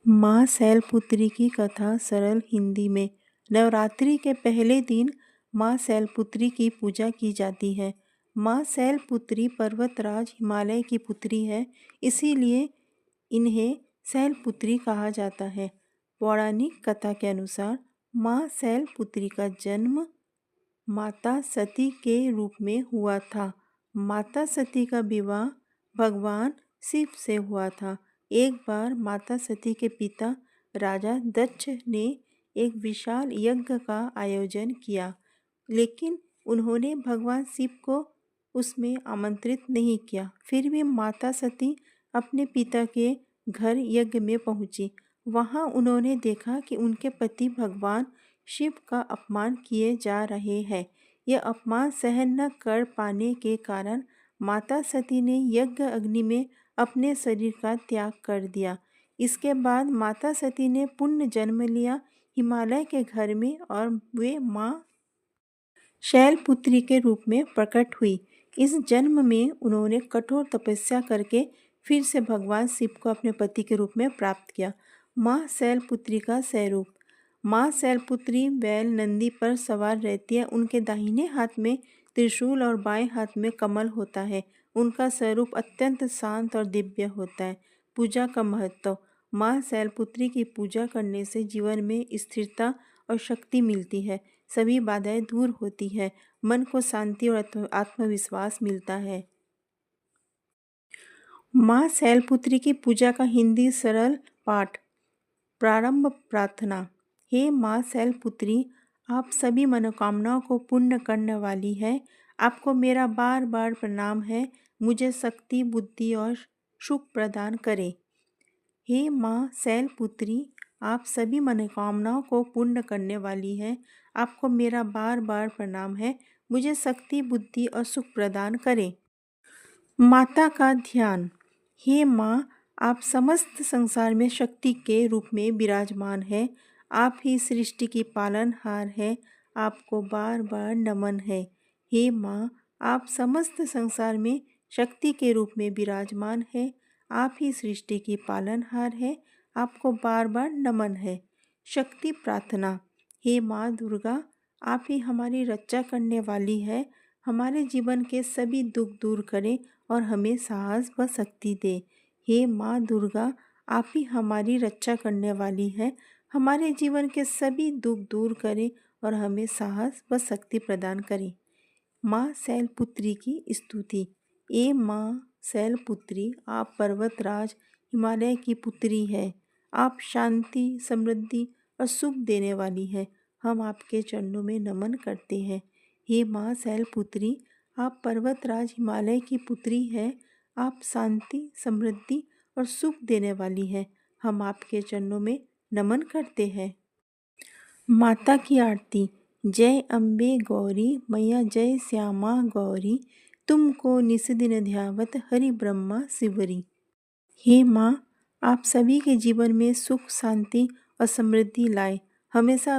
माँ शैलपुत्री की कथा सरल हिंदी में। नवरात्रि के पहले दिन माँ शैलपुत्री की पूजा की जाती है। माँ शैलपुत्री पर्वतराज हिमालय की पुत्री है, इसीलिए इन्हें शैलपुत्री कहा जाता है। पौराणिक कथा के अनुसार माँ शैलपुत्री का जन्म माता सती के रूप में हुआ था। माता सती का विवाह भगवान शिव से हुआ था। एक बार माता सती के पिता राजा दक्ष ने एक विशाल यज्ञ का आयोजन किया, लेकिन उन्होंने भगवान शिव को उसमें आमंत्रित नहीं किया। फिर भी माता सती अपने पिता के घर यज्ञ में पहुंची। वहां उन्होंने देखा कि उनके पति भगवान शिव का अपमान किए जा रहे हैं। यह अपमान सहन न कर पाने के कारण माता सती ने यज्ञ अग्नि में अपने शरीर का त्याग कर दिया। इसके बाद माता सती ने पुण्य जन्म लिया हिमालय के घर में और वे माँ शैलपुत्री के रूप में प्रकट हुई। इस जन्म में उन्होंने कठोर तपस्या करके फिर से भगवान शिव को अपने पति के रूप में प्राप्त किया। माँ शैलपुत्री का स्वरूप। माँ शैलपुत्री बैल नंदी पर सवार रहती है। उनके दाहिने हाथ में त्रिशूल और बाएं हाथ में कमल होता है। उनका स्वरूप अत्यंत शांत और दिव्य होता है। पूजा का महत्व। माँ शैलपुत्री की पूजा करने से जीवन में स्थिरता और शक्ति मिलती है। सभी बाधाएं दूर होती है। मन को शांति और आत्मविश्वास मिलता है। माँ शैलपुत्री की पूजा का हिंदी सरल पाठ। प्रारंभ प्रार्थना। हे माँ शैलपुत्री, आप सभी मनोकामनाओं को पूर्ण करने वाली है। आपको मेरा बार बार प्रणाम है। मुझे शक्ति, बुद्धि और सुख प्रदान करें। हे माँ शैलपुत्री, आप सभी मनोकामनाओं को पूर्ण करने वाली है। आपको मेरा बार बार प्रणाम है। मुझे शक्ति, बुद्धि और सुख प्रदान करें। माता का ध्यान। हे माँ, आप समस्त संसार में शक्ति के रूप में विराजमान है। आप ही सृष्टि की पालनहार है। आपको बार बार नमन है। हे माँ, आप समस्त संसार में शक्ति के रूप में विराजमान है। आप ही सृष्टि की पालनहार है। आपको बार बार नमन है। शक्ति प्रार्थना। हे माँ दुर्गा, आप ही हमारी रक्षा करने वाली है। हमारे जीवन के सभी दुख दूर करें और हमें साहस व शक्ति दे। हे माँ दुर्गा, आप ही हमारी रक्षा करने वाली है। हमारे जीवन के सभी दुख दूर करें और हमें साहस व शक्ति प्रदान करें। माँ शैलपुत्री की स्तुति। ए माँ शैलपुत्री, आप पर्वतराज हिमालय की पुत्री है। आप शांति, समृद्धि और सुख देने वाली है। हम आपके चरणों में नमन करते हैं। हे माँ शैलपुत्री, आप पर्वतराज हिमालय की पुत्री है। आप शांति, समृद्धि और सुख देने वाली है। हम आपके चरणों में नमन करते हैं। माता की आरती। जय अम्बे गौरी मैया, जय श्यामा गौरी, तुमको निस दिन ध्यावत हरि ब्रह्मा शिवरी। हे माँ, आप सभी के जीवन में सुख, शांति और समृद्धि लाए। हमेशा